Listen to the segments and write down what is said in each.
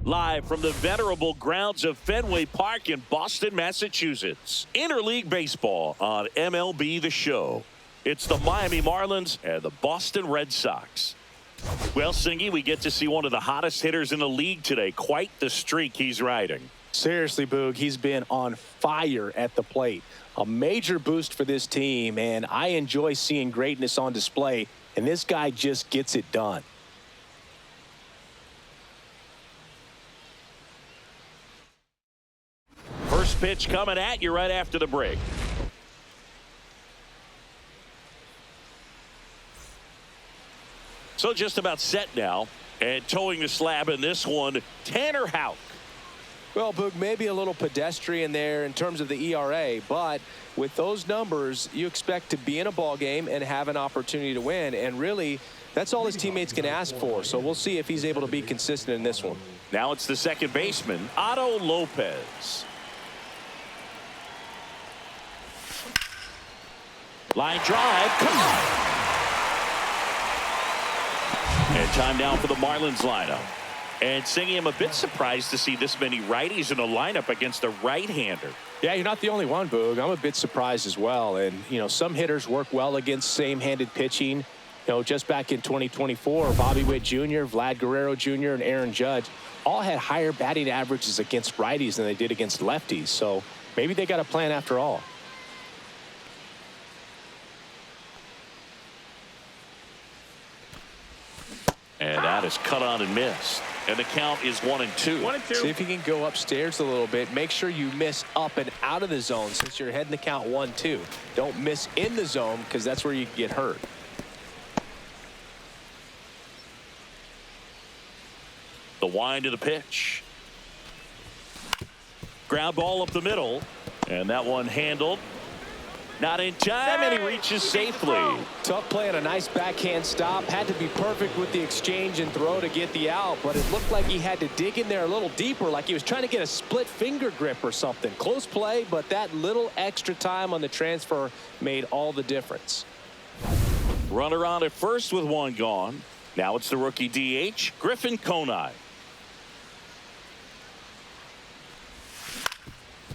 Live from the venerable grounds of Fenway Park in Boston, Massachusetts. Interleague Baseball on MLB The Show. It's the Miami Marlins and the Boston Red Sox. Well, Singy, we get to see one of the hottest hitters in the league today. Quite the streak he's riding. Seriously, Boog, he's been on fire at the plate. A major boost for this team, and I enjoy seeing greatness on display, and this guy just gets it done. First pitch coming at you right after the break. So just about set now, and towing the slab in this one, Tanner Houck. Well, Boog, maybe a little pedestrian there in terms of the ERA, but with those numbers, you expect to be in a ball game and have an opportunity to win, and really, that's all his teammates can ask for. So we'll see if he's able to be consistent in this one. Now it's the second baseman, Otto Lopez. Line drive, come on. And time now for the Marlins lineup. And Singy, I'm a bit surprised to see this many righties in the lineup against a right-hander. Yeah, you're not the only one, Boog. I'm a bit surprised as well. And, you know, some hitters work well against same-handed pitching. You know, just back in 2024, Bobby Witt Jr., Vlad Guerrero Jr., and Aaron Judge all had higher batting averages against righties than they did against lefties. So maybe they got a plan after all. And that is cut on and missed. And the count is 1-2. See if you can go upstairs a little bit. Make sure you miss up and out of the zone since you're heading the count 1-2. Don't miss in the zone because that's where you get hurt. The wind of the pitch. Ground ball up the middle. And that one handled. Not in time, and he reaches safely. Tough play and a nice backhand stop. Had to be perfect with the exchange and throw to get the out, but it looked like he had to dig in there a little deeper, like he was trying to get a split finger grip or something. Close play, but that little extra time on the transfer made all the difference. Runner on at first with one gone. Now it's the rookie DH, Griffin Conine.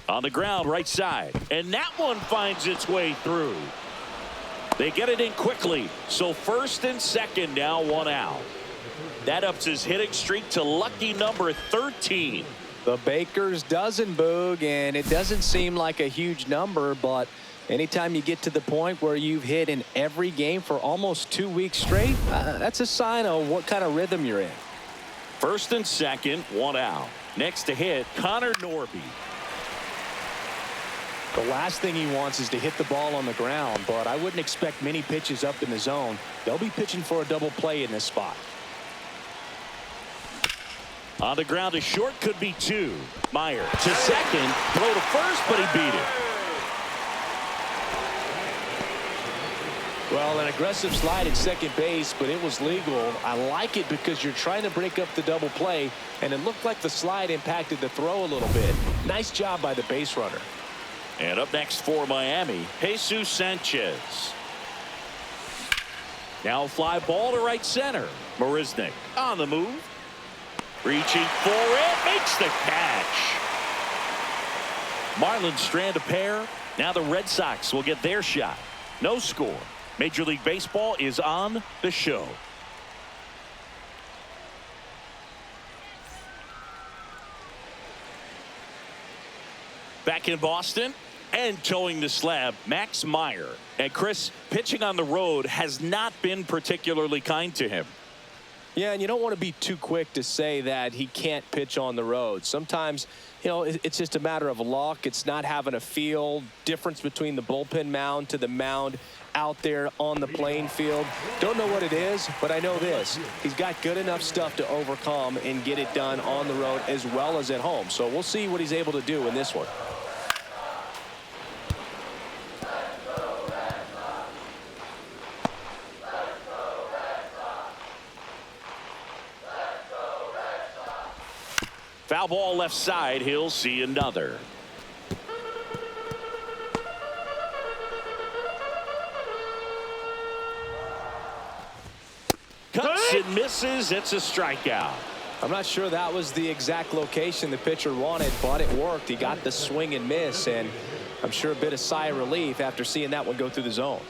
On the ground, right side. And that one finds its way through. They get it in quickly. So first and second, now one out. That ups his hitting streak to lucky number 13. The Baker's dozen, Boog, and it doesn't seem like a huge number, but anytime you get to the point where you've hit in every game for almost 2 weeks straight, that's a sign of what kind of rhythm you're in. First and second, one out. Next to hit, Connor Norby. The last thing he wants is to hit the ball on the ground, but I wouldn't expect many pitches up in the zone. They'll be pitching for a double play in this spot. On the ground, a short could be two. Meyer to second, throw to first, but he beat it. Well, an aggressive slide at second base, but it was legal. I like it because you're trying to break up the double play, and it looked like the slide impacted the throw a little bit. Nice job by the base runner. And up next for Miami, Jesus Sanchez. Now fly ball to right center. Marisnik on the move. Reaching for it. Makes the catch. Marlins strand a pair. Now the Red Sox will get their shot. No score. Major League Baseball is on the show. Back in Boston and towing the slab, Max Meyer. And Chris, pitching on the road has not been particularly kind to him. Yeah, and you don't want to be too quick to say that he can't pitch on the road. Sometimes, you know, it's just a matter of luck. It's not having a feel. Difference between the bullpen mound to the mound out there on the playing field. Don't know what it is, but I know this. He's got good enough stuff to overcome and get it done on the road as well as at home. So we'll see what he's able to do in this one. Foul ball left side. He'll see another. Cuts and misses. It's a strikeout. I'm not sure that was the exact location the pitcher wanted, but it worked. He got the swing and miss, and I'm sure a bit of sigh of relief after seeing that one go through the zone.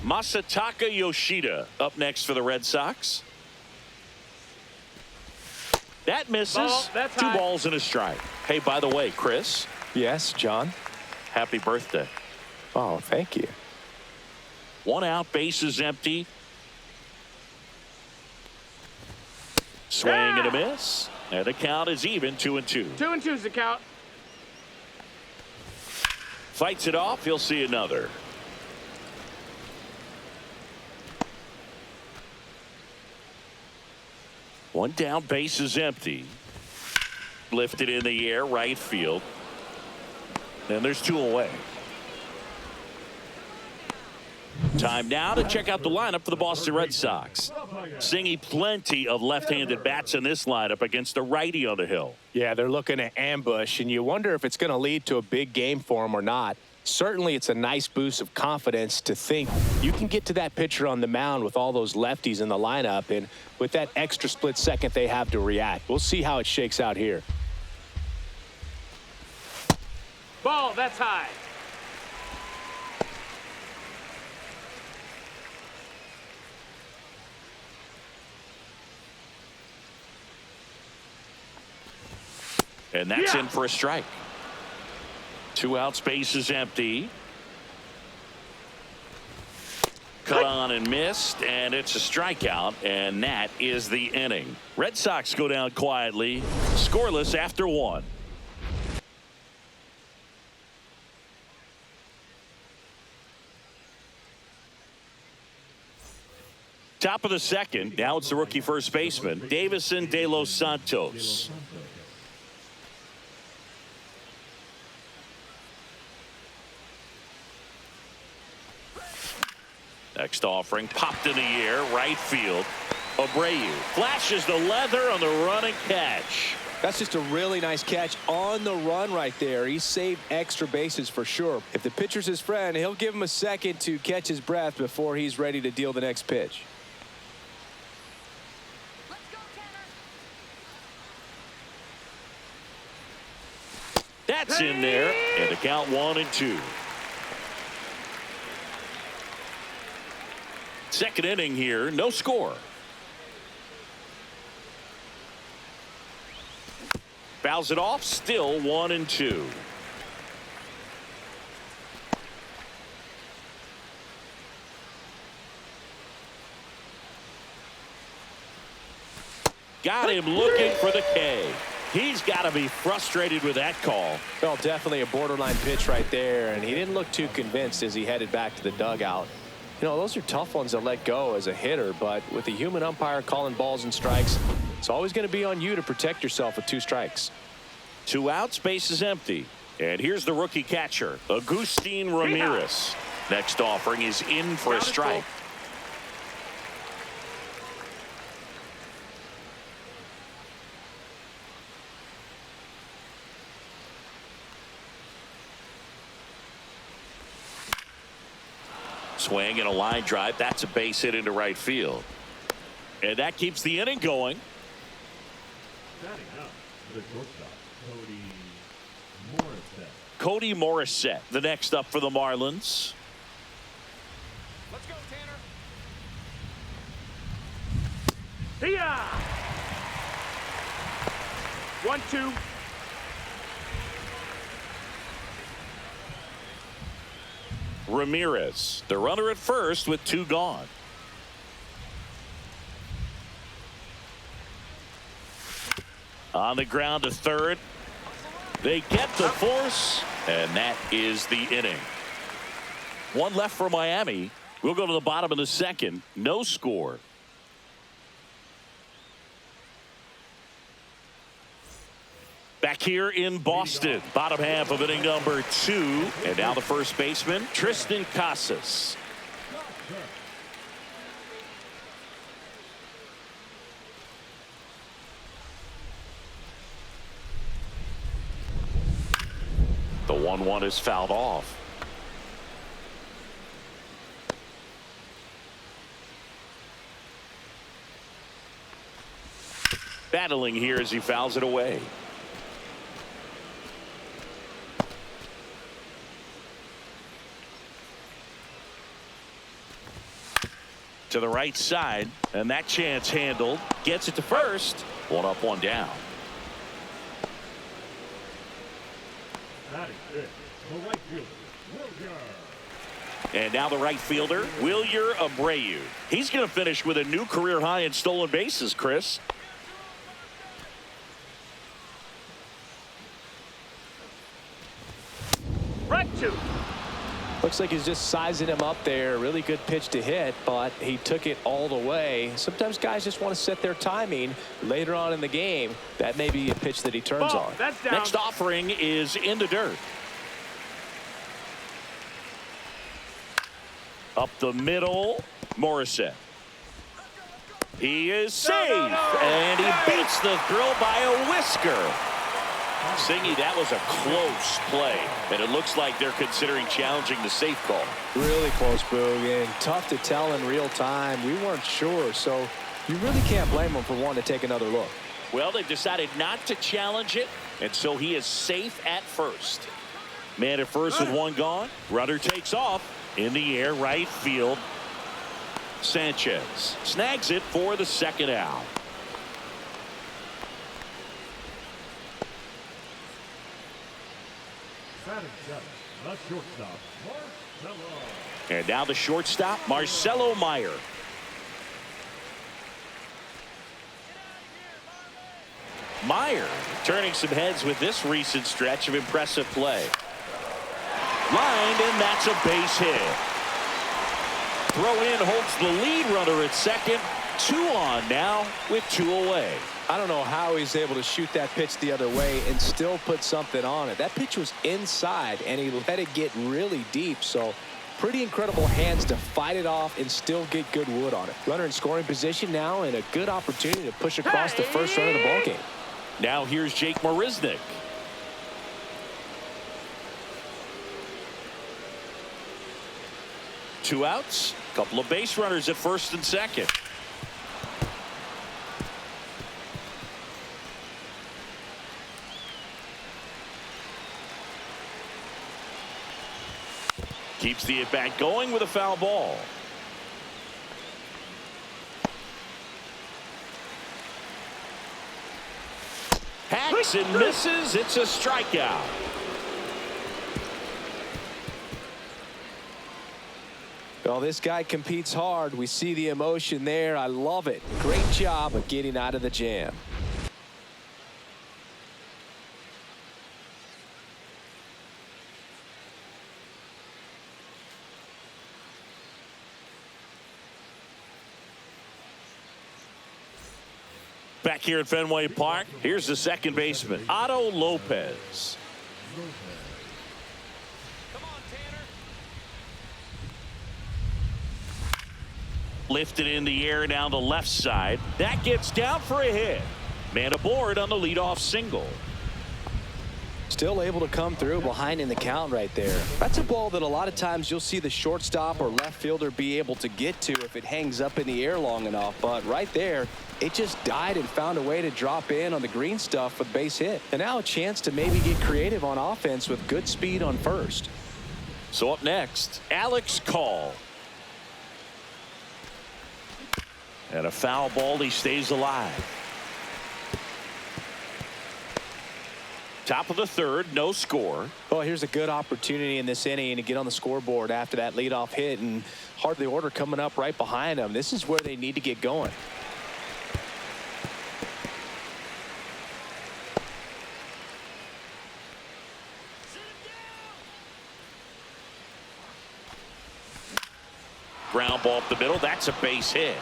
Masataka Yoshida up next for the Red Sox. That misses. Two high. balls and a strike. Hey, by the way, Chris. Yes, John. Happy birthday. Oh, thank you. 1 out, bases empty. Swing and a miss. And the count is even, 2-2. 2-2 is the count. Fights it off. He'll see another. One down, base is empty. Lifted in the air, right field. And there's 2 away. Time now to check out the lineup for the Boston Red Sox. Seeing plenty of left-handed bats in this lineup against the righty on the hill. Yeah, they're looking to ambush, and you wonder if it's going to lead to a big game for them or not. Certainly, it's a nice boost of confidence to think you can get to that pitcher on the mound with all those lefties in the lineup, and with that extra split second they have to react. We'll see how it shakes out here. Ball, that's high. And that's in for a strike. 2 outs, base is empty. Cut on and missed, and it's a strikeout, and that is the inning. Red Sox go down quietly, scoreless after 1. Top of the second. Now it's the rookie first baseman, Davison De Los Santos. Next offering popped in the air, right field. Abreu flashes the leather on the running catch. That's just a really nice catch on the run right there. He saved extra bases for sure. If the pitcher's his friend, he'll give him a second to catch his breath before he's ready to deal the next pitch. Let's go, Tanner. That's in there, and the count 1-2. Second inning here, no score. Fouls it off, still 1-2. Got him looking for the K. He's got to be frustrated with that call. Well, definitely a borderline pitch right there, and he didn't look too convinced as he headed back to the dugout. You know, those are tough ones to let go as a hitter, but with a human umpire calling balls and strikes, it's always going to be on you to protect yourself with 2 strikes. 2 outs, base is empty. And here's the rookie catcher, Agustin Ramirez. Next offering is in for a strike. Swing and a line drive. That's a base hit into right field. And that keeps the inning going. Batting out, the shortstop, Cody Morissette, the next up for the Marlins. Let's go, Tanner. Yeah. 1-2. Ramirez, the runner at first with 2 gone. On the ground to third. They get the force, and that is the inning. 1 left for Miami. We'll go to the bottom of the second. No score. Back here in Boston, bottom half of inning number 2. And now the first baseman, Tristan Casas. The 1-1 is fouled off. Battling here as he fouls it away. To the right side, and that chance handled. Gets it to first. One up, one down. Batting fifth, the right fielder, Willier. And now the right fielder, Willier Abreu. He's going to finish with a new career high in stolen bases, Chris. Right two. Looks like he's just sizing him up there. Really good pitch to hit, but he took it all the way. Sometimes guys just want to set their timing later on in the game. That may be a pitch that he turns Ball, on. that's down. Next offering is in the dirt. Up the middle, Morissette. He is safe, and he beats the throw by a whisker. Singy, that was a close play, and it looks like they're considering challenging the safe call. Really close, Boog, and tough to tell in real time. We weren't sure, so you really can't blame him for wanting to take another look. Well, they've decided not to challenge it, and so he is safe at first. Man at first with one gone. Runner takes off in the air, right field. Sanchez snags it for the second out. Batting seventh, the shortstop, Marcelo. And now the shortstop, Marcelo Meyer. Meyer turning some heads with this recent stretch of impressive play. Lined, and that's a base hit. Throw in holds the lead runner at second. 2 on now with 2 away. I don't know how he's able to shoot that pitch the other way and still put something on it. That pitch was inside, and he let it get really deep. So pretty incredible hands to fight it off and still get good wood on it. Runner in scoring position now, and a good opportunity to push across the first run of the ballgame. Now here's Jake Marisnick. Two outs, couple of base runners at first and second. Keeps the at-bat going with a foul ball. Hacks and misses. It's a strikeout. Well, this guy competes hard. We see the emotion there. I love it. Great job of getting out of the jam. Back here at Fenway Park, here's the second baseman, Otto Lopez. Come on, Tanner. Lifted in the air down the left side. That gets down for a hit. Man aboard on the leadoff single. Still able to come through behind in the count right there. That's a ball that a lot of times you'll see the shortstop or left fielder be able to get to if it hangs up in the air long enough. But right there, it just died and found a way to drop in on the green stuff with base hit. And now a chance to maybe get creative on offense with good speed on first. So up next, Alex Call. And a foul ball. He stays alive. Top of the third, no score. Well, here's a good opportunity in this inning to get on the scoreboard after that leadoff hit, and hardly order coming up right behind them. This is where they need to get going. Ground ball up the middle. That's a base hit.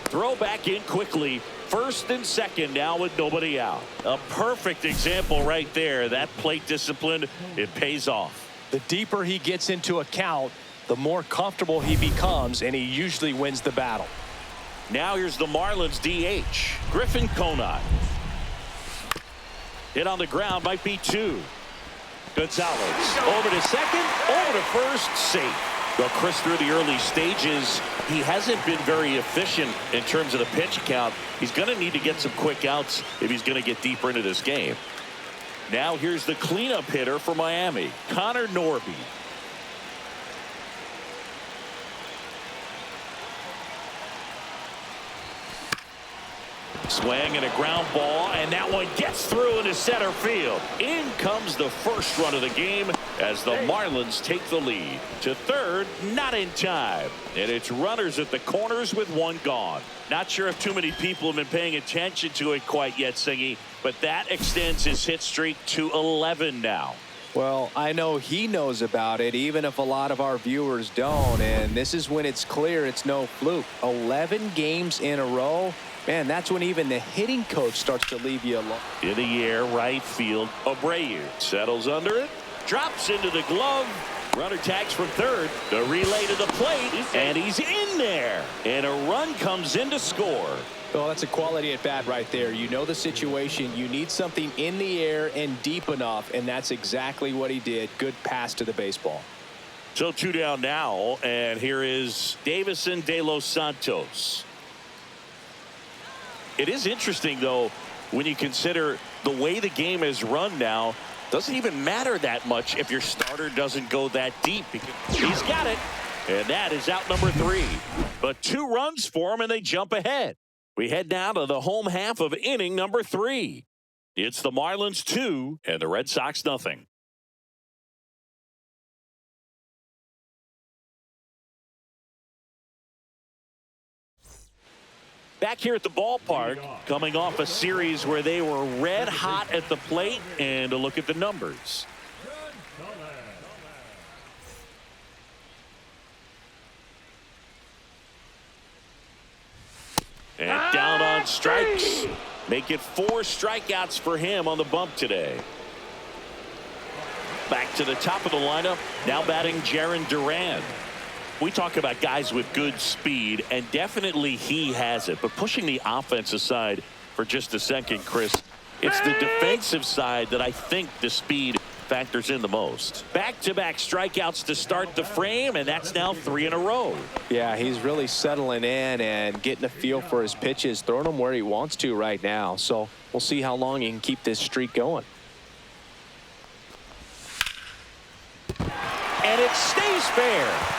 Throw back in quickly. First and second now with nobody out. A perfect example right there. That plate discipline, it pays off. The deeper he gets into a count, the more comfortable he becomes, and he usually wins the battle. Now here's the Marlins DH, Griffin Conant. Hit on the ground, might be 2. Gonzalez over to second, over to first, safe. Well, Chris, through the early stages, he hasn't been very efficient in terms of the pitch count. He's going to need to get some quick outs if he's going to get deeper into this game. Now here's the cleanup hitter for Miami, Connor Norby. Swing and a ground ball, and that one gets through into center field. In comes the first run of the game as the Marlins take the lead. To third, not in time. And it's runners at the corners with one gone. Not sure if too many people have been paying attention to it quite yet, Singy, but that extends his hit streak to 11 now. Well, I know he knows about it, even if a lot of our viewers don't. And this is when it's clear it's no fluke. 11 games in a row. Man, that's when even the hitting coach starts to leave you alone. In the air, right field. Abreu settles under it, drops into the glove. Runner tags from third. The relay to the plate, and he's in there. And a run comes in to score. Well, that's a quality at bat right there. You know the situation. You need something in the air and deep enough, and that's exactly what he did. Good pass to the baseball. So 2 down now, and here is Davison de los Santos. It is interesting, though, when you consider the way the game is run now. Doesn't even matter that much if your starter doesn't go that deep, because he's got it, and that is out number 3. But 2 runs for him, and they jump ahead. We head down to the home half of inning number 3. It's the Marlins 2 and the Red Sox nothing. Back here at the ballpark, coming off a series where they were red hot at the plate, and a look at the numbers. And down on strikes. Make it 4 strikeouts for him on the bump today. Back to the top of the lineup, now batting Jarren Duran. We talk about guys with good speed, and definitely he has it. But pushing the offense aside for just a second, Chris, it's the defensive side that I think the speed factors in the most. Back-to-back strikeouts to start the frame, and that's now 3 in a row. Yeah, he's really settling in and getting a feel for his pitches, throwing them where he wants to right now. So we'll see how long he can keep this streak going. And it stays fair.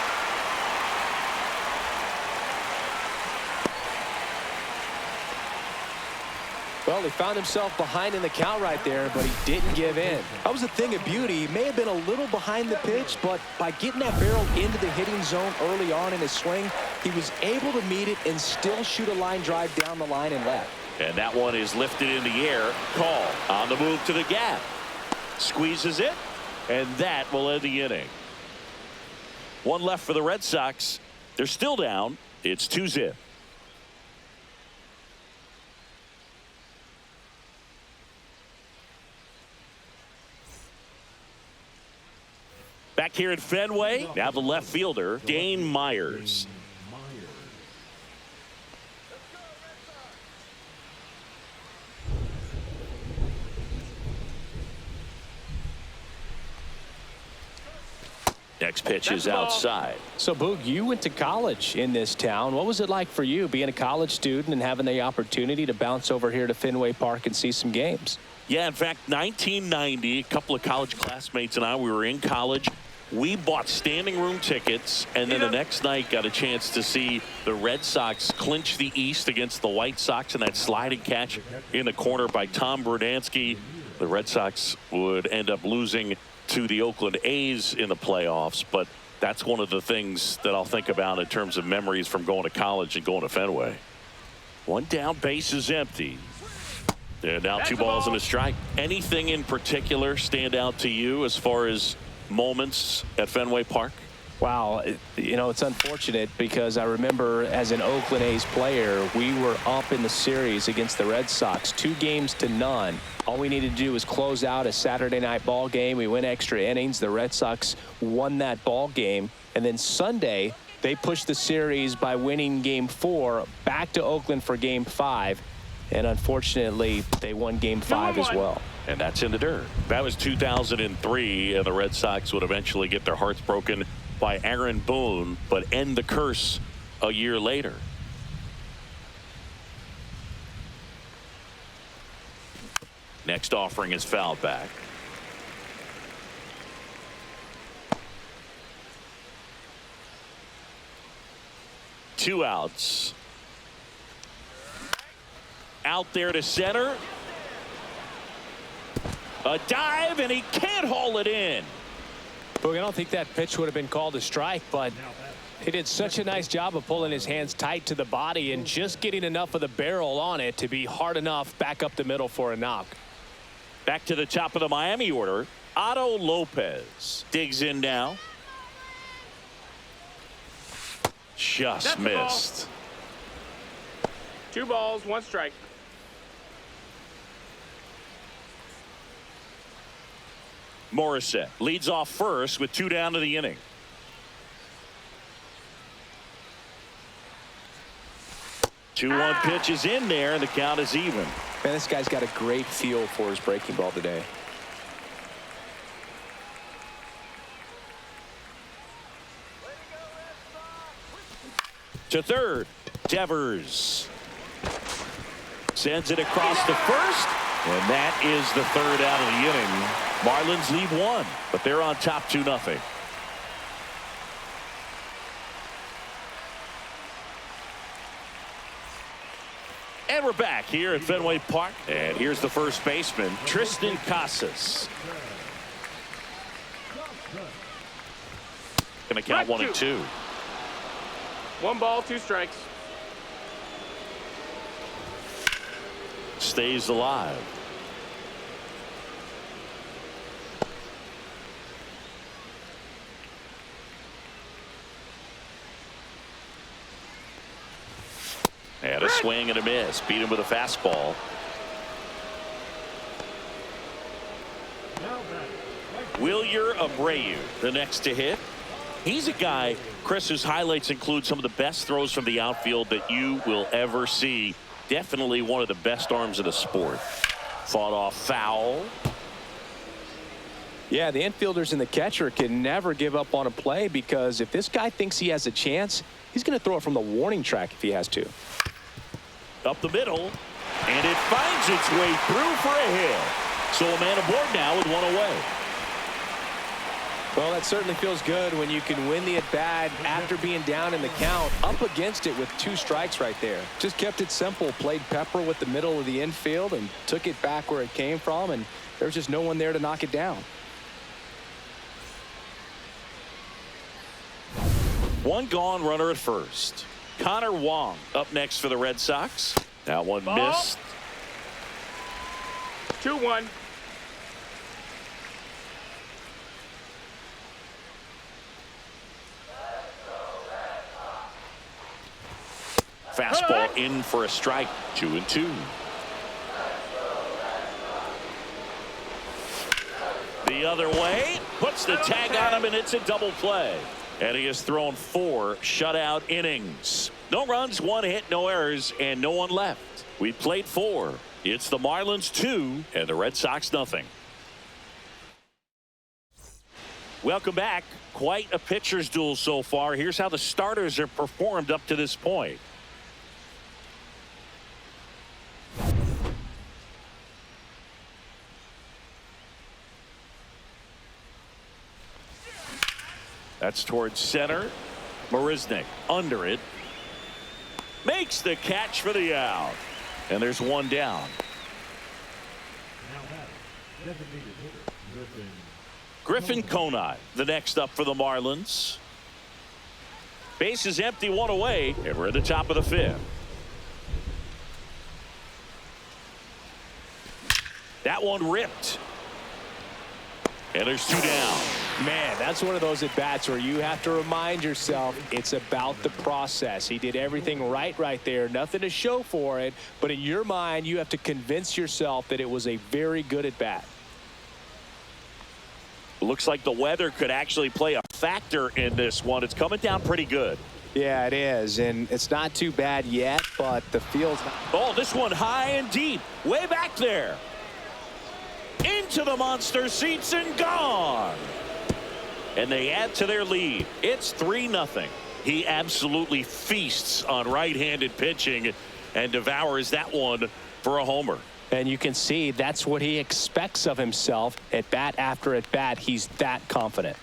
Well, he found himself behind in the count right there, but he didn't give in. That was a thing of beauty. He may have been a little behind the pitch, but by getting that barrel into the hitting zone early on in his swing, he was able to meet it and still shoot a line drive down the line and left. And that one is lifted in the air. Call on the move to the gap. Squeezes it, and that will end the inning. 1 left for the Red Sox. They're still down. It's 2-0. Back here at Fenway, now the left fielder, Dane Myers. Next pitch is outside. So, Boog, you went to college in this town. What was it like for you being a college student and having the opportunity to bounce over here to Fenway Park and see some games? Yeah, in fact, 1990, a couple of college classmates and I, we were in college. We bought standing room tickets, and then the next night got a chance to see the Red Sox clinch the East against the White Sox in that sliding catch in the corner by Tom Brunansky. The Red Sox would end up losing to the Oakland A's in the playoffs, but that's one of the things that I'll think about in terms of memories from going to college and going to Fenway. 1 down, base is empty. And now 2 balls and a strike. Anything in particular stand out to you as far as moments at Fenway Park? Wow, you know, it's unfortunate because I remember as an Oakland A's player, we were up in the series against the Red Sox, 2-0. All we needed to do was close out a Saturday night ball game. We went extra innings. The Red Sox won that ball game. And then Sunday, they pushed the series by winning Game 4 back to Oakland for Game 5. And unfortunately, they won Game 5 as well. And that's in the dirt. That was 2003, and the Red Sox would eventually get their hearts broken by Aaron Boone, but end the curse a year later. Next offering is fouled back. Two outs. Out there to center. A dive, and he can't haul it in. Look, I don't think that pitch would have been called a strike, but he did such a nice job of pulling his hands tight to the body and just getting enough of the barrel on it to be hard enough back up the middle for a knock. Back to the top of the Miami order. Otto Lopez digs in now. Just missed. 2 balls, 1 strike. Morissette leads off first with 2 down to the inning. Two-one pitch is in there, and the count is even. Man, this guy's got a great feel for his breaking ball today. To third, Devers sends it across to first, and that is the 3rd out of the inning. Marlins lead 1, but they're on top 2-0. And we're back here at Fenway Park, and here's the first baseman, Tristan Casas. Gonna count 1 and 2. 1 ball, 2 strikes. Stays alive. And a swing and a miss. Beat him with a fastball. Wilyer Abreu, the next to hit. He's a guy, Chris, whose highlights include some of the best throws from the outfield that you will ever see. Definitely one of the best arms of the sport. Fought off foul. Yeah, the infielders and the catcher can never give up on a play, because if this guy thinks he has a chance, he's going to throw it from the warning track if he has to. Up the middle, and it finds its way through for a hit. So a man aboard now with 1 away. Well, that certainly feels good when you can win the at-bat after being down in the count, up against it with 2 strikes right there. Just kept it simple, played pepper with the middle of the infield and took it back where it came from, and there's just no one there to knock it down. 1 gone, runner at first. Connor Wong up next for the Red Sox. That one missed. 2-1. Fastball in for a strike. 2-2. The other way, puts the tag on him, and it's a double play. And he has thrown 4 shutout innings. No runs, 1 hit, no errors, and no one left. We played 4. It's the Marlins 2 and the Red Sox nothing. Welcome back. Quite a pitcher's duel so far. Here's how the starters have performed up to this point. That's towards center. Marisnik under it. Makes the catch for the out. And there's 1 down. Griffin Conine, the next up for the Marlins. Base is empty, 1 away, and we're at the top of the 5th. That one ripped. And there's 2 down. Man, that's one of those at-bats where you have to remind yourself it's about the process. He did everything right there. Nothing to show for it. But in your mind, you have to convince yourself that it was a very good at-bat. Looks like the weather could actually play a factor in this one. It's coming down pretty good. Yeah, it is. And it's not too bad yet, but the field's not. Oh, this one high and deep. Way back there. Into the monster seats and gone. and they add to their lead. It's 3-0. He absolutely feasts on right-handed pitching and devours that one for a homer. And you can see that's what he expects of himself at bat after at bat. He's that confident.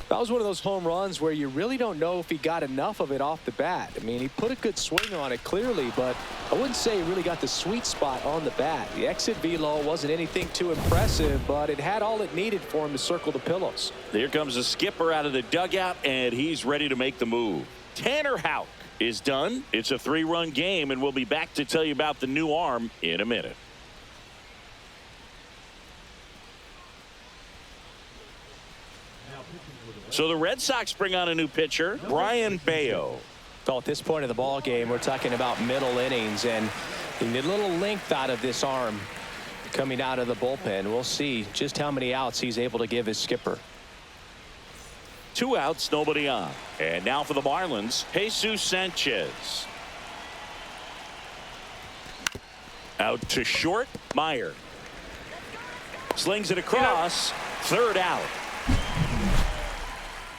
That was one of those home runs where you really don't know if he got enough of it off the bat. I mean, he put a good swing on it clearly, but I wouldn't say he really got the sweet spot on the bat. The exit velo wasn't anything too impressive, but it had all it needed for him to circle the pillows. Here comes the skipper out of the dugout, and he's ready to make the move. Tanner Houck is done. It's a 3-run game, and we'll be back to tell you about the new arm in a minute. So the Red Sox bring on a new pitcher, Brian Bayo. So at this point of the ball game, we're talking about middle innings, and you need a little length out of this arm coming out of the bullpen. We'll see just how many outs he's able to give his skipper. 2 outs, nobody on. And now for the Marlins, Jesus Sanchez. Out to short, Meyer. Slings it across, 3rd out.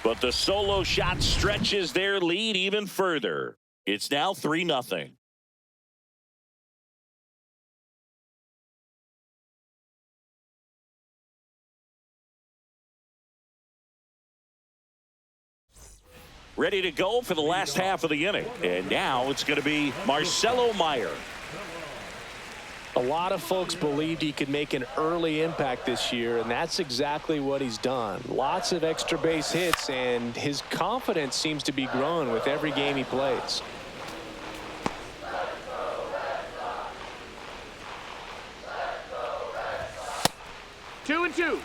But the solo shot stretches their lead even further. It's now 3-0. Ready to go for the last half of the inning. And now it's going to be Marcelo Meyer. A lot of folks believed he could make an early impact this year, and that's exactly what he's done. Lots of extra base hits, and his confidence seems to be growing with every game he plays. Two and two.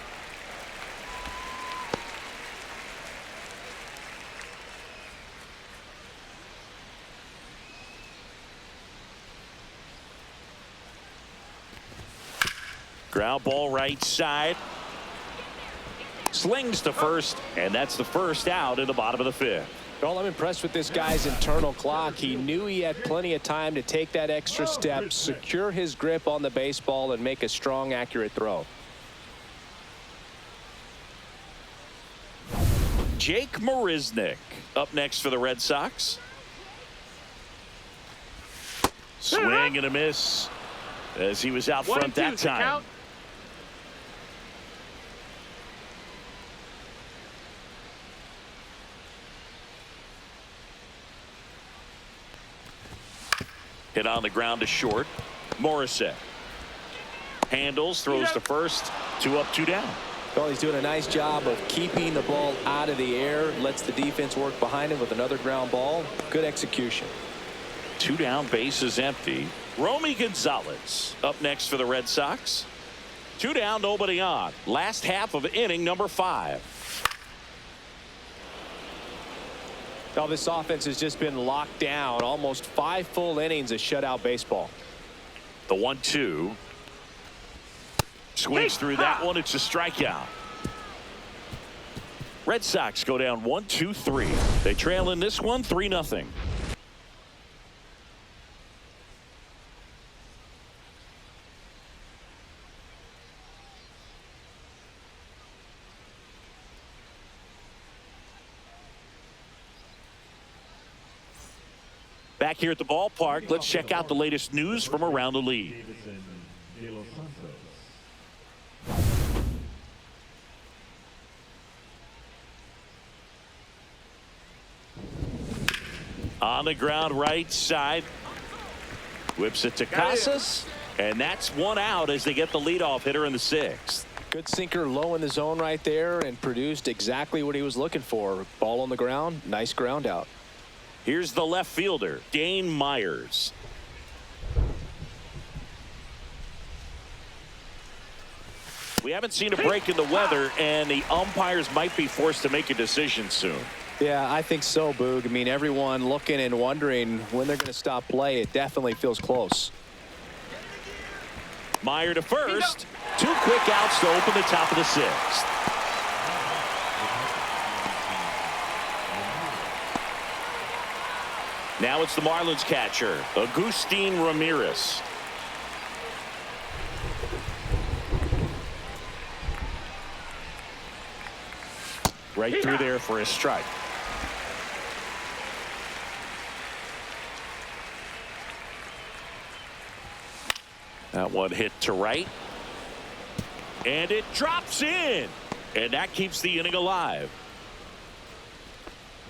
Ground ball right side. Slings to first, and that's the 1st out in the bottom of the 5th. Well, I'm impressed with this guy's internal clock. He knew he had plenty of time to take that extra step, secure his grip on the baseball, and make a strong, accurate throw. Jake Marisnick up next for the Red Sox. Swing and a miss as he was out front that time. Hit on the ground to short. Morissette handles, throws to first. 2 up, 2 down. Well, he's doing a nice job of keeping the ball out of the air, lets the defense work behind him with another ground ball. Good execution. 2 down, bases empty. Romy Gonzalez up next for the Red Sox. 2 down, nobody on. Last half of inning number 5. Now this offense has just been locked down. Almost 5 full innings of shutout baseball. The 1-2. Swings through that one. It's a strikeout. Red Sox go down 1-2-3. They trail in this one 3-0. Back here at the ballpark, let's check out the latest news from around the league. On the ground right side. Whips it to Casas. And that's 1 out as they get the leadoff hitter in the 6th. Good sinker low in the zone right there and produced exactly what he was looking for. Ball on the ground. Nice ground out. Here's the left fielder, Dane Myers. We haven't seen a break in the weather, and the umpires might be forced to make a decision soon. Yeah, I think so, Boog. I mean, everyone looking and wondering when they're going to stop play. It definitely feels close. Meyer to first. 2 quick outs to open the top of the 6th. Now it's the Marlins catcher, Agustin Ramirez. Right through there for a strike. That one hit to right. And it drops in. And that keeps the inning alive.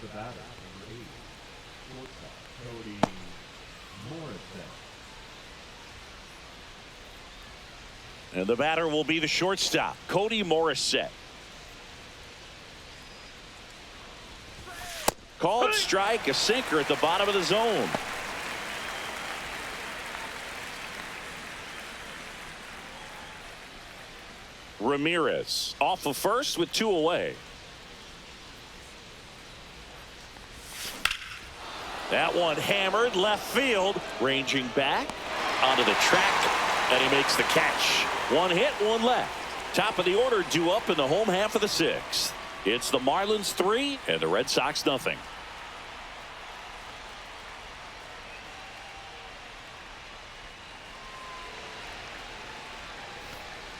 The batter, number 8, shortstop, Cody Morrison. And the batter will be the shortstop, Cody Morrison. Called strike, a sinker at the bottom of the zone. Ramirez off of first with 2 away. That one hammered left field, ranging back onto the track, and he makes the catch. 1 hit, 1 left. Top of the order due up in the home half of the 6th. It's the Marlins 3 and the Red Sox nothing.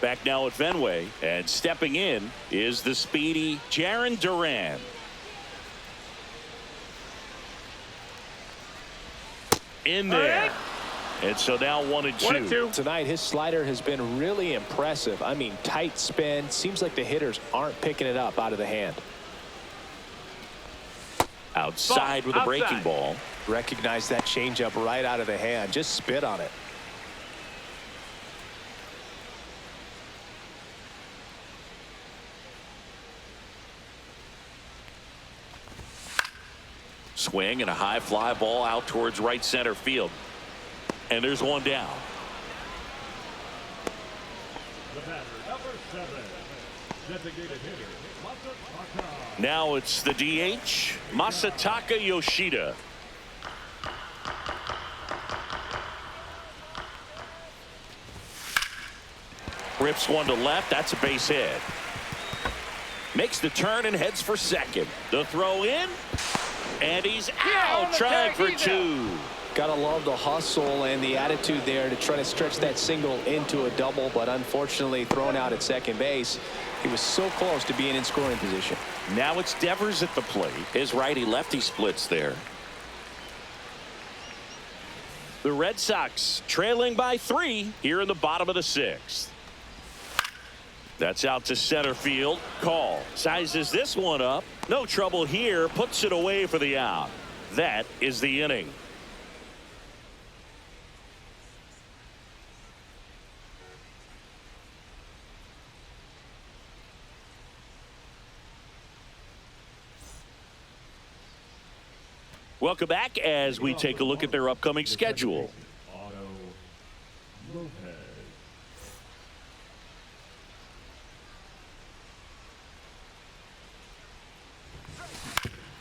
Back now at Fenway, and stepping in is the speedy Jarren Duran. In there. And so now 1-2. Tonight his slider has been really impressive. I mean, tight spin. Seems like the hitters aren't picking it up out of the hand. Outside with a breaking ball. Recognize that changeup right out of the hand. Just spit on it. Swing and a high fly ball out towards right center field. And there's one down. The batter, number 7, designated hitter, Masataka. Now it's the DH, Masataka Yoshida. Rips one to left. That's a base hit. Makes the turn and heads for second. The throw in. And he's out, trying for 2. Gotta love the hustle and the attitude there to try to stretch that single into a double, but unfortunately thrown out at second base. He was so close to being in scoring position. Now it's Devers at the plate. His righty-lefty splits there. The Red Sox trailing by 3 here in the bottom of the 6th. That's out to center field. Call sizes this one up. No trouble here. Puts it away for the out. That is the inning. Welcome back as we take a look at their upcoming schedule. Otto Lopez.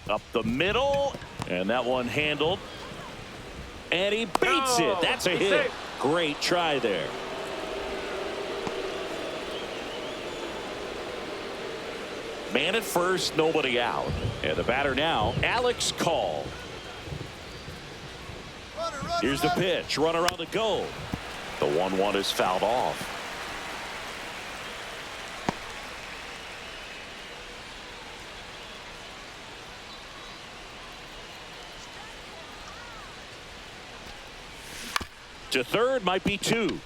Up the middle, and that one handled. And he beats it. That's a hit. Great try there. Man at first, nobody out. And the batter now, Alex Call. Here's the pitch. Runner on the go. The 1-1 is fouled off. To third, might be 2.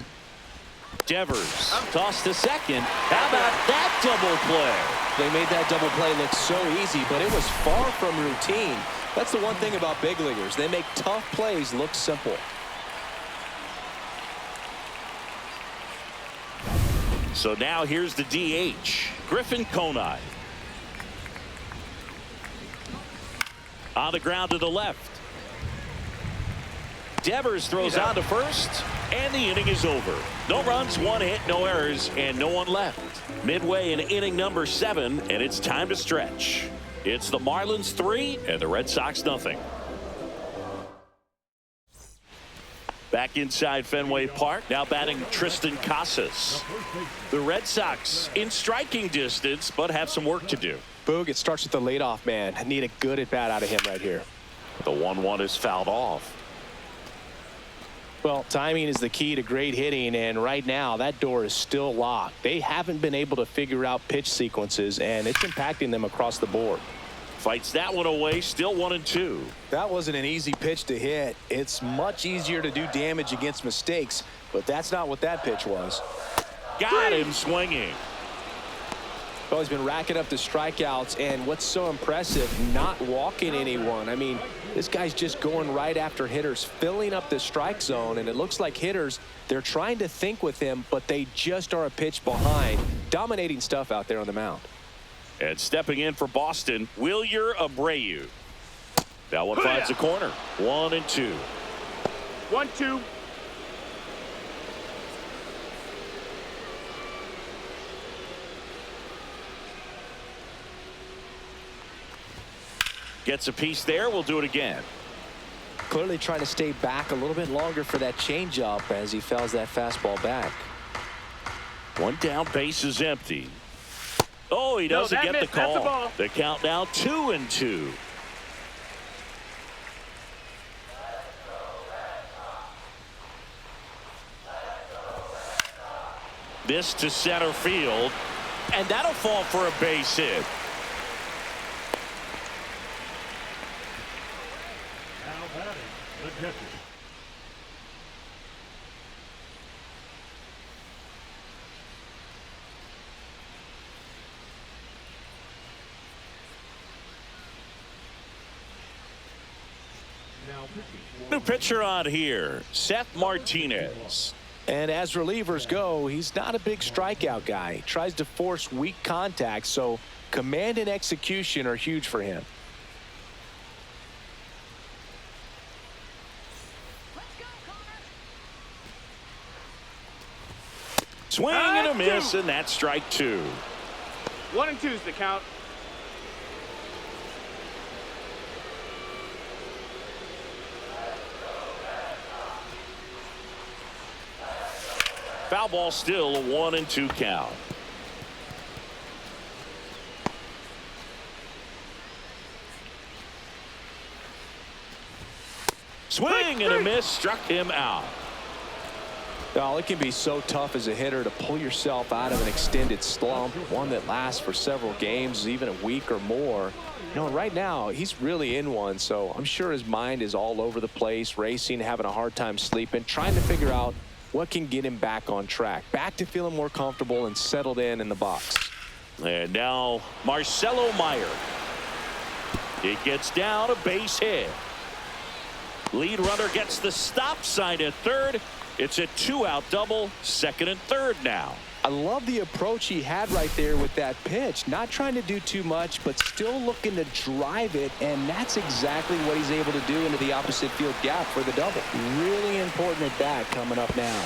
Devers toss to second. How about that double play? They made that double play look so easy, but it was far from routine. That's the one thing about big leaguers. They make tough plays look simple. So now here's the DH, Griffin Conine. On the ground to the left. Devers throws on to first, and the inning is over. No runs, 1 hit, no errors, and no one left. Midway in inning number 7, and it's time to stretch. It's the Marlins 3 and the Red Sox nothing. Back inside Fenway Park, now batting Tristan Casas. The Red Sox in striking distance, but have some work to do. Boog, it starts with the leadoff man. I need a good at bat out of him right here. The 1-1 is fouled off. Well, timing is the key to great hitting, and right now that door is still locked. They haven't been able to figure out pitch sequences, and it's impacting them across the board. Fights that one away, still 1-2. That wasn't an easy pitch to hit. It's much easier to do damage against mistakes, but that's not what that pitch was. Got him swinging. Well, he's been racking up the strikeouts, and what's so impressive, not walking anyone. I mean, this guy's just going right after hitters, filling up the strike zone, and it looks like hitters, they're trying to think with him, but they just are a pitch behind. Dominating stuff out there on the mound. And stepping in for Boston, Wilyer Abreu. That one finds the corner. 1-2. 1-2. Gets a piece there. We'll do it again. Clearly trying to stay back a little bit longer for that changeup as he fouls that fastball back. One down, base is empty. Oh, he doesn't get the call. That's a ball. The count now 2-2. This to center field, and that'll fall for a base hit. Now batting, the catcher. Now pitching for New pitcher on here, Seth Martinez. And as relievers go, he's not a big strikeout guy. He tries to force weak contact, so command and execution are huge for him. Swing and a miss, and that's strike 2. 1-2 is the count. Foul ball, still a 1-2 count. Swing and a miss, struck him out. Well, it can be so tough as a hitter to pull yourself out of an extended slump, one that lasts for several games, even a week or more. You know, right now, he's really in one, so I'm sure his mind is all over the place, racing, having a hard time sleeping, trying to figure out what can get him back on track, back to feeling more comfortable and settled in the box. And now Marcelo Meyer. It gets down, a base hit. Lead runner gets the stop sign at third. It's a 2-out double, second and third now. I love the approach he had right there with that pitch. Not trying to do too much, but still looking to drive it, and that's exactly what he's able to do into the opposite field gap for the double. Really important at bat coming up now.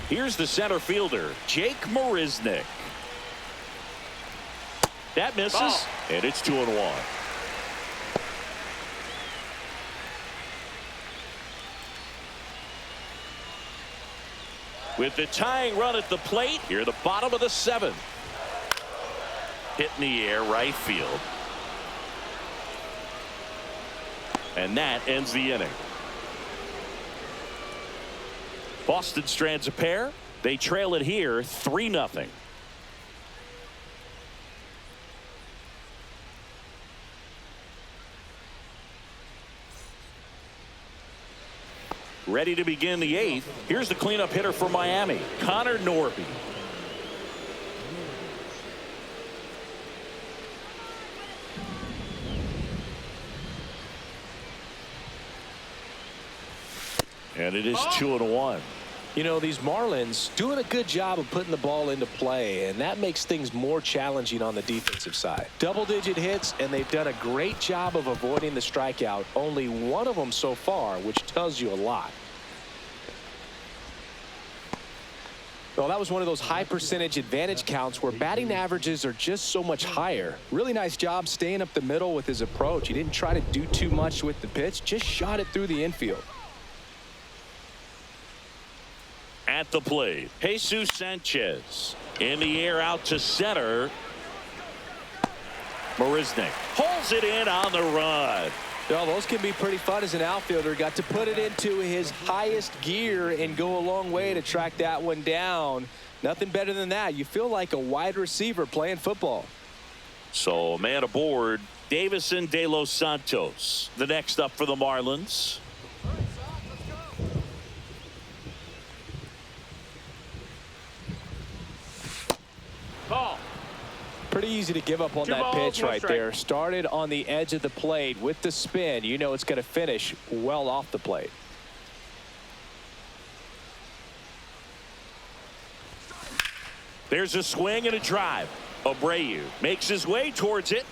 Here's the center fielder, Jake Marisnick. That misses, and it's 2-1. With the tying run at the plate, here the bottom of the 7th. Hit in the air, right field. And that ends the inning. Boston strands a pair. They trail it here 3-0. Ready to begin the 8th. Here's the cleanup hitter for Miami, Connor Norby. And it is 2-1. You know, these Marlins doing a good job of putting the ball into play, and that makes things more challenging on the defensive side. Double-digit hits, and they've done a great job of avoiding the strikeout. Only one of them so far, which tells you a lot. Well, that was one of those high percentage advantage counts where batting averages are just so much higher. Really nice job staying up the middle with his approach. He didn't try to do too much with the pitch, just shot it through the infield. At the plate, Jesus Sanchez. In the air out to center. Marisnick holds it in on the run. Well, those can be pretty fun as an outfielder. Got to put it into his highest gear and go a long way to track that one down. Nothing better than that. You feel like a wide receiver playing football. So a man aboard, Davison De Los Santos. The next up for the Marlins. Ball. Pretty easy to give up on 2 that balls, pitch 1 right strike. there. Started on the edge of the plate with the spin. You know it's going to finish well off the plate. There's a swing and a drive. Abreu makes his way towards it.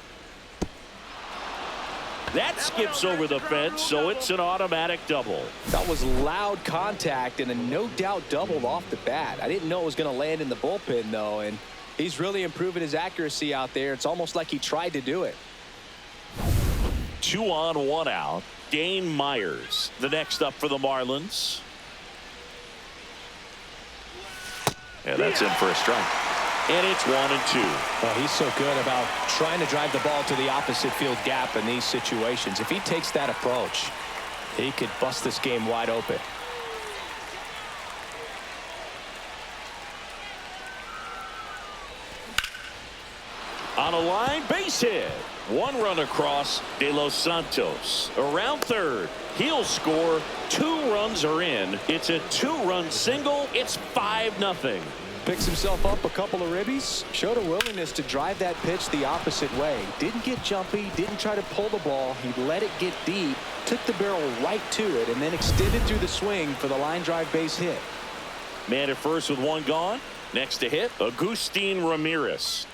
That skips over the fence, so it's an automatic double. That was loud contact and a no doubt double off the bat. I didn't know it was going to land in the bullpen, though, and he's really improving his accuracy out there. It's almost like he tried to do it. 2 on, 1 out. Dane Myers, the next up for the Marlins. And that's in for a strike. And it's 1-2. Well, he's so good about trying to drive the ball to the opposite field gap in these situations. If he takes that approach, he could bust this game wide open. On a line, base hit. 1 run across. De Los Santos around third. He'll score. 2 runs are in. It's a 2-run single. It's 5-0. Picks himself up a couple of ribbies. Showed a willingness to drive that pitch the opposite way. Didn't get jumpy. Didn't try to pull the ball. He let it get deep. Took the barrel right to it and then extended through the swing for the line drive base hit. Man at first with 1 gone. Next to hit, Agustin Ramirez.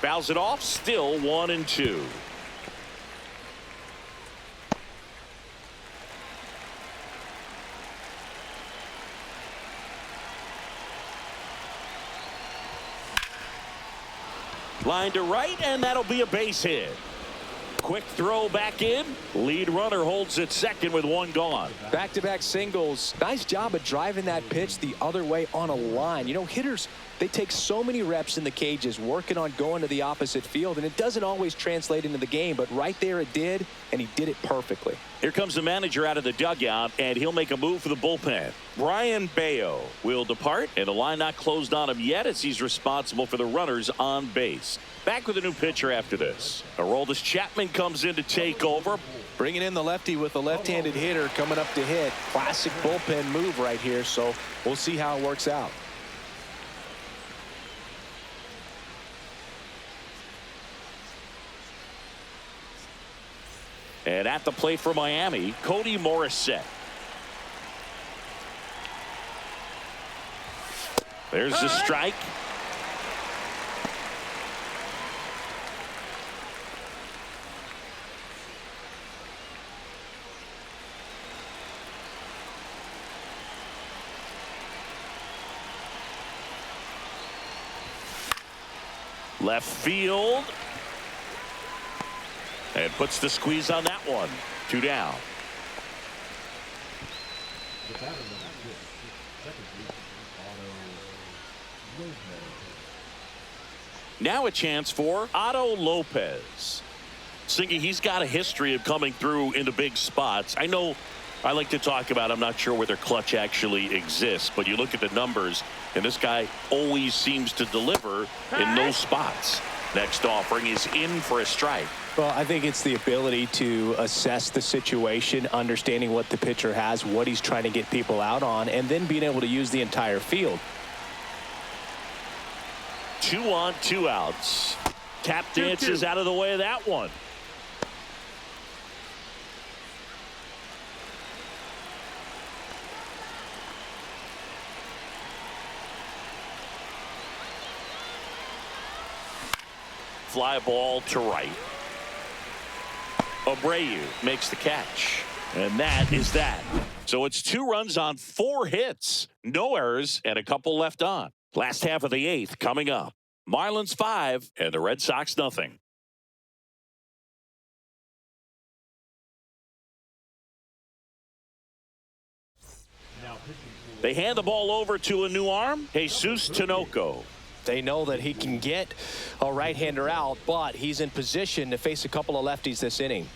Fouls it off, still 1-2. Line to right, and that'll be a base hit. Quick throw back in. Lead runner holds at second with 1 gone. Back-to-back singles. Nice job of driving that pitch the other way on a line. You know, hitters, they take so many reps in the cages working on going to the opposite field, and it doesn't always translate into the game, but right there it did, and he did it perfectly. Here comes the manager out of the dugout, and he'll make a move for the bullpen. Brian Bayo will depart, and the line not closed on him yet as he's responsible for the runners on base. Back with a new pitcher after this. Aroldis Chapman comes in to take over. Bringing in the lefty with a left-handed hitter coming up to hit. Classic bullpen move right here, so we'll see how it works out. And at the plate for Miami, Cody Morissette. There's the strike. Left field. And puts the squeeze on that one. 2 down. The batter number 6, second baseman, Otto Lopez. Now a chance for Otto Lopez. Singy, he's got a history of coming through into big spots. I know I like to talk about, I'm not sure whether clutch actually exists, but you look at the numbers, and this guy always seems to deliver in those spots. Next offering is in for a strike. Well, I think it's the ability to assess the situation, understanding what the pitcher has, what he's trying to get people out on, and then being able to use the entire field. 2 on, 2 outs. Tap dances out of the way of that one. Fly ball to right. Abreu makes the catch. And that is that. So it's 2 runs on 4 hits. No errors and a couple left on. Last half of the 8th coming up. Marlins 5 and the Red Sox nothing. They hand the ball over to a new arm, Jesus Tinoco. They know that he can get a right-hander out, but he's in position to face a couple of lefties this inning.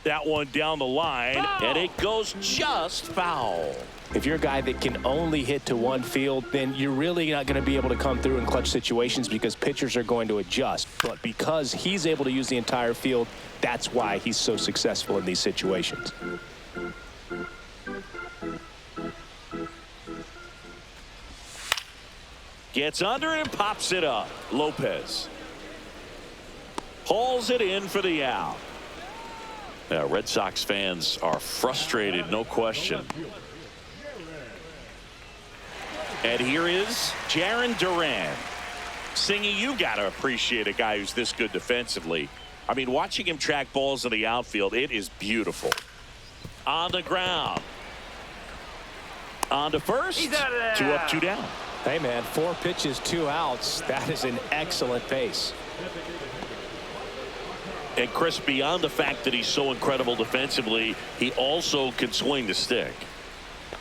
That one down the line, and it goes just foul. If you're a guy that can only hit to one field, then you're really not going to be able to come through in clutch situations because pitchers are going to adjust. But because he's able to use the entire field, that's why he's so successful in these situations. Gets under and pops it up. Lopez hauls it in for the out. Now, Red Sox fans are frustrated, no question. And here is Jarren Duran. Singy, you got to appreciate a guy who's this good defensively. I mean, watching him track balls in the outfield, it is beautiful. On the ground. On to first. 2 up, 2 down. Hey, man, 4 pitches, 2 outs. That is an excellent pace. And Chris, beyond the fact that he's so incredible defensively, he also can swing the stick.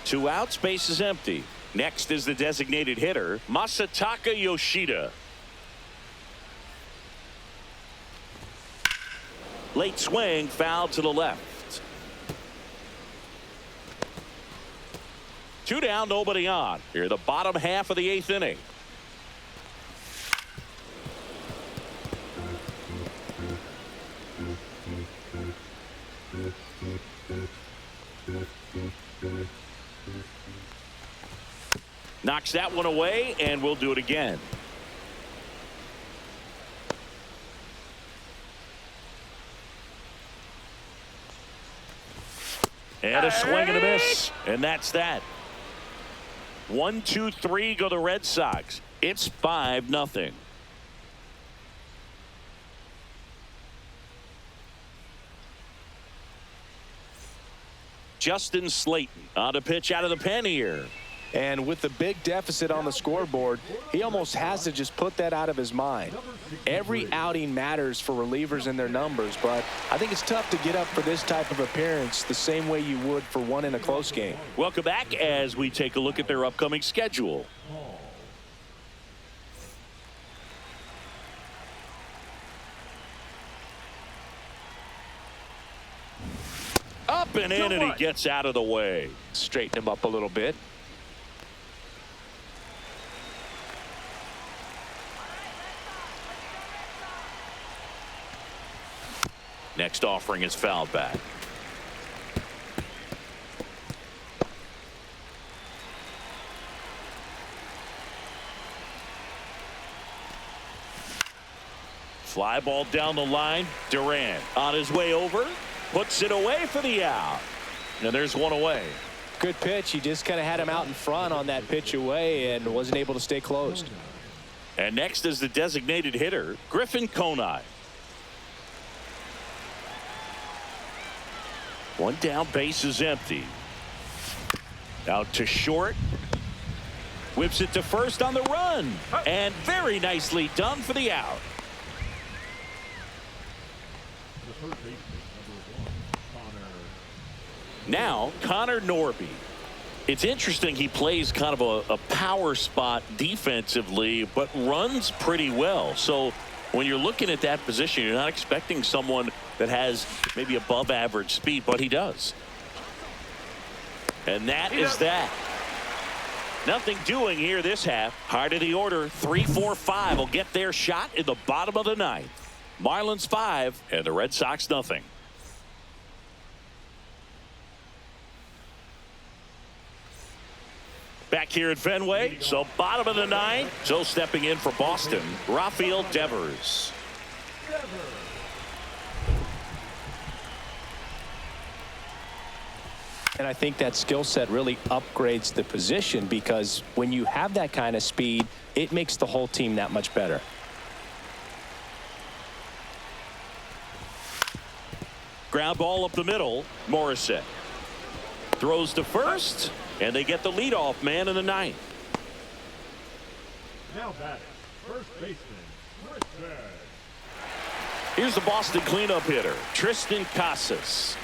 2 outs, base is empty. Next is the designated hitter, Masataka Yoshida. Late swing, foul to the left. 2 down, nobody on. Here, the bottom half of the 8th inning. Knocks that one away, and we'll do it again. And a swing and a miss, and that's that. 1, 2, 3 go the Red Sox. It's 5-0. Justin Slayton on a pitch out of the pen here. And with the big deficit on the scoreboard, he almost has to just put that out of his mind. Every outing matters for relievers and their numbers, but I think it's tough to get up for this type of appearance the same way you would for one in a close game. Welcome back as we take a look at their upcoming schedule. Up and in, and he gets out of the way. Straighten him up a little bit. Next offering is fouled back. Fly ball down the line. Duran on his way over. Puts it away for the out. And there's one away. Good pitch. He just kind of had him out in front on that pitch away and wasn't able to stay closed. And next is the designated hitter, Griffin Conine. One down, base is empty. Out to short. Whips it to first on the run. And very nicely done for the out. Now, Connor Norby. It's interesting, he plays kind of a power spot defensively, but runs pretty well. So when you're looking at that position, you're not expecting someone that has maybe above average speed, but he does. And that is that. Nothing doing here this half. Heart of the order, 3, 4, 5 will get their shot in the bottom of the 9th. Marlins 5 and the Red Sox nothing. Back here at Fenway, so bottom of the 9th. So stepping in for Boston, Rafael Devers. And I think that skill set really upgrades the position because when you have that kind of speed, it makes the whole team that much better. Ground ball up the middle. Morissette throws to first, and they get the leadoff man in the 9th. Now batting, first baseman, Here's the Boston cleanup hitter, Tristan Casas.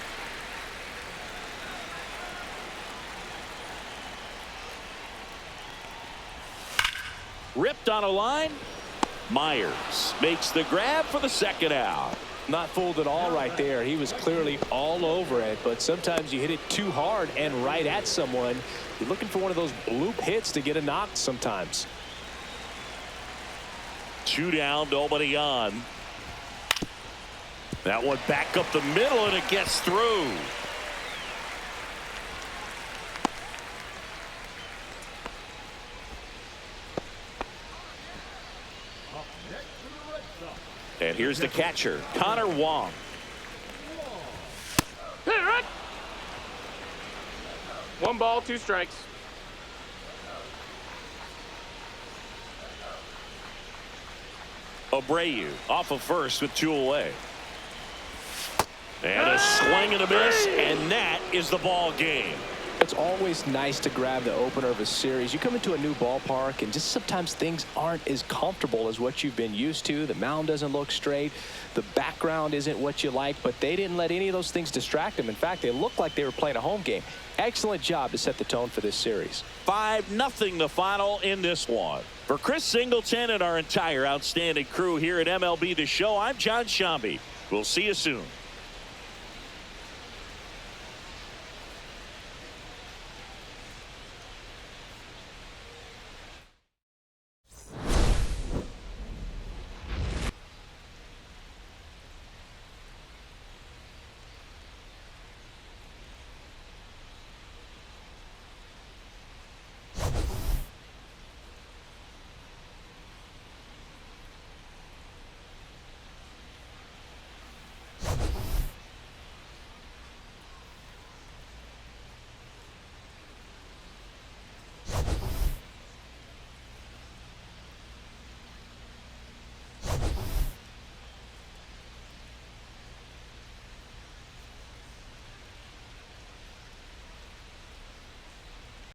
Ripped on a line. Myers makes the grab for the second out. Not fooled at all right there. He was clearly all over it, but sometimes you hit it too hard and right at someone. You're looking for one of those bloop hits to get a knock sometimes. 2 down, nobody on. That one back up the middle, and it gets through. And here's the catcher, Connor Wong. Hit it. 1 ball, 2 strikes. Abreu off of first with 2 away. And a swing and a miss, and that is the ball game. It's always nice to grab the opener of a series. You come into a new ballpark and just sometimes things aren't as comfortable as what you've been used to. The mound doesn't look straight. The background isn't what you like, but they didn't let any of those things distract them. In fact, they looked like they were playing a home game. Excellent job to set the tone for this series. 5-0 the final in this one. For Chris Singleton and our entire outstanding crew here at MLB The Show, I'm John Shambi. We'll see you soon.